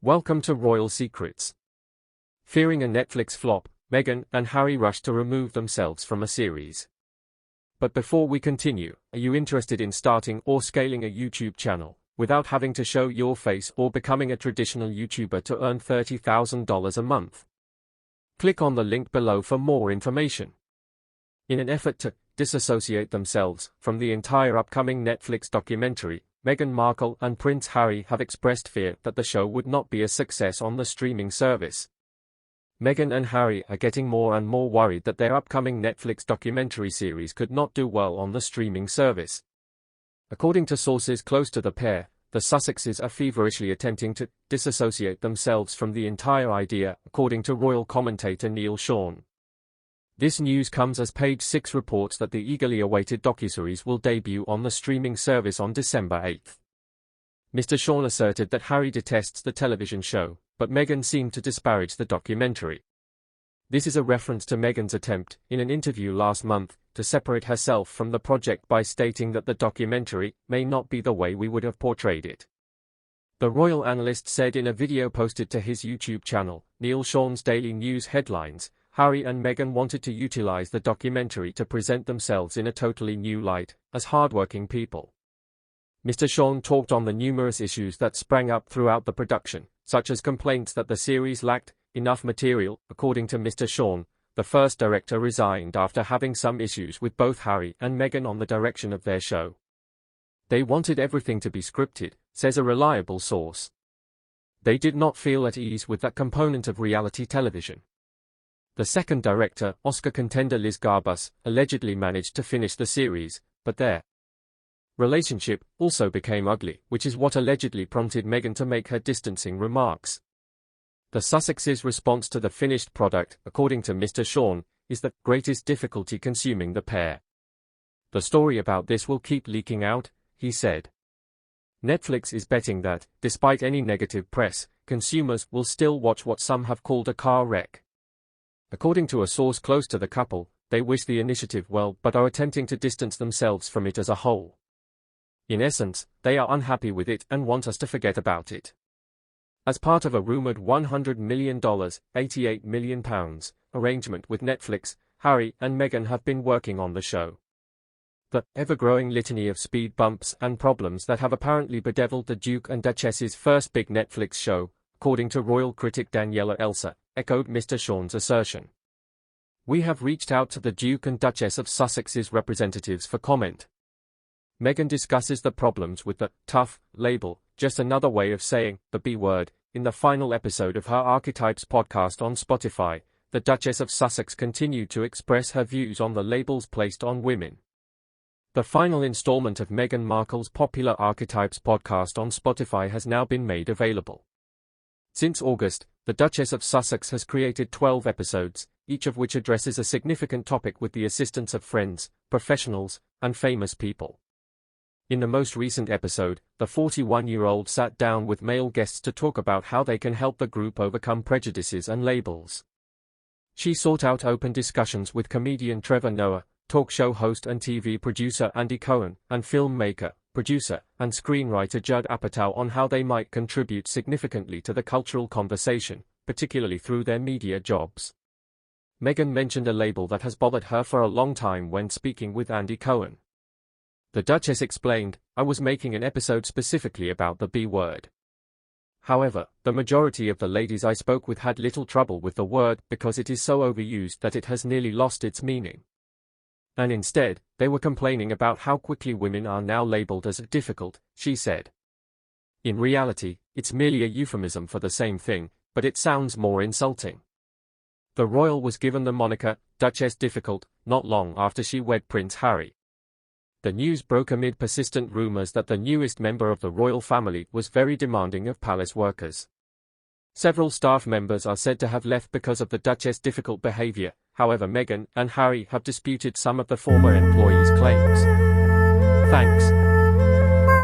Welcome to Royal Secrets. Fearing a Netflix flop, Meghan and Harry rushed to remove themselves from a series. But before we continue, are you interested in starting or scaling a YouTube channel without having to show your face or becoming a traditional YouTuber to earn $30,000 a month? Click on the link below for more information. In an effort to disassociate themselves from the entire upcoming Netflix documentary, Meghan Markle and Prince Harry have expressed fear that the show would not be a success on the streaming service. Meghan and Harry are getting more and more worried that their upcoming Netflix documentary series could not do well on the streaming service. According to sources close to the pair, the Sussexes are feverishly attempting to disassociate themselves from the entire idea, according to royal commentator Neil Sean. This news comes as Page Six reports that the eagerly awaited docuseries will debut on the streaming service on December 8. Mr. Sean asserted that Harry detests the television show, but Meghan seemed to disparage the documentary. This is a reference to Meghan's attempt, in an interview last month, to separate herself from the project by stating that the documentary may not be the way we would have portrayed it. The royal analyst said in a video posted to his YouTube channel, Neil Sean's Daily News Headlines, Harry and Meghan wanted to utilize the documentary to present themselves in a totally new light, as hardworking people. Mr. Sean talked on the numerous issues that sprang up throughout the production, such as complaints that the series lacked enough material. According to Mr. Sean, the first director resigned after having some issues with both Harry and Meghan on the direction of their show. They wanted everything to be scripted, says a reliable source. They did not feel at ease with that component of reality television. The second director, Oscar contender Liz Garbus, allegedly managed to finish the series, but their relationship also became ugly, which is what allegedly prompted Meghan to make her distancing remarks. The Sussexes' response to the finished product, according to Mr. Sean, is the greatest difficulty consuming the pair. The story about this will keep leaking out, he said. Netflix is betting that, despite any negative press, consumers will still watch what some have called a car wreck. According to a source close to the couple, they wish the initiative well but are attempting to distance themselves from it as a whole. In essence, they are unhappy with it and want us to forget about it. As part of a rumored $100 million, £88 million, arrangement with Netflix, Harry and Meghan have been working on the show. The ever-growing litany of speed bumps and problems that have apparently bedeviled the Duke and Duchess's first big Netflix show, according to royal critic Daniela Elsa, echoed Mr. Sean's assertion. We have reached out to the Duke and Duchess of Sussex's representatives for comment. Meghan discusses the problems with the tough label, just another way of saying the B word, in the final episode of her Archetypes podcast on Spotify. The Duchess of Sussex continued to express her views on the labels placed on women. The final installment of Meghan Markle's popular Archetypes podcast on Spotify has now been made available. Since August, the Duchess of Sussex has created 12 episodes, each of which addresses a significant topic with the assistance of friends, professionals, and famous people. In the most recent episode, the 41-year-old sat down with male guests to talk about how they can help the group overcome prejudices and labels. She sought out open discussions with comedian Trevor Noah, talk show host and TV producer Andy Cohen, and filmmaker, producer, and screenwriter Judd Apatow on how they might contribute significantly to the cultural conversation, particularly through their media jobs. Meghan mentioned a label that has bothered her for a long time when speaking with Andy Cohen. The Duchess explained, I was making an episode specifically about the B word. However, the majority of the ladies I spoke with had little trouble with the word because it is so overused that it has nearly lost its meaning. And instead, they were complaining about how quickly women are now labeled as difficult, she said. In reality, it's merely a euphemism for the same thing, but it sounds more insulting. The royal was given the moniker, Duchess Difficult, not long after she wed Prince Harry. The news broke amid persistent rumors that the newest member of the royal family was very demanding of palace workers. Several staff members are said to have left because of the Duchess' difficult behavior. However, Meghan and Harry have disputed some of the former employees' claims. Thanks.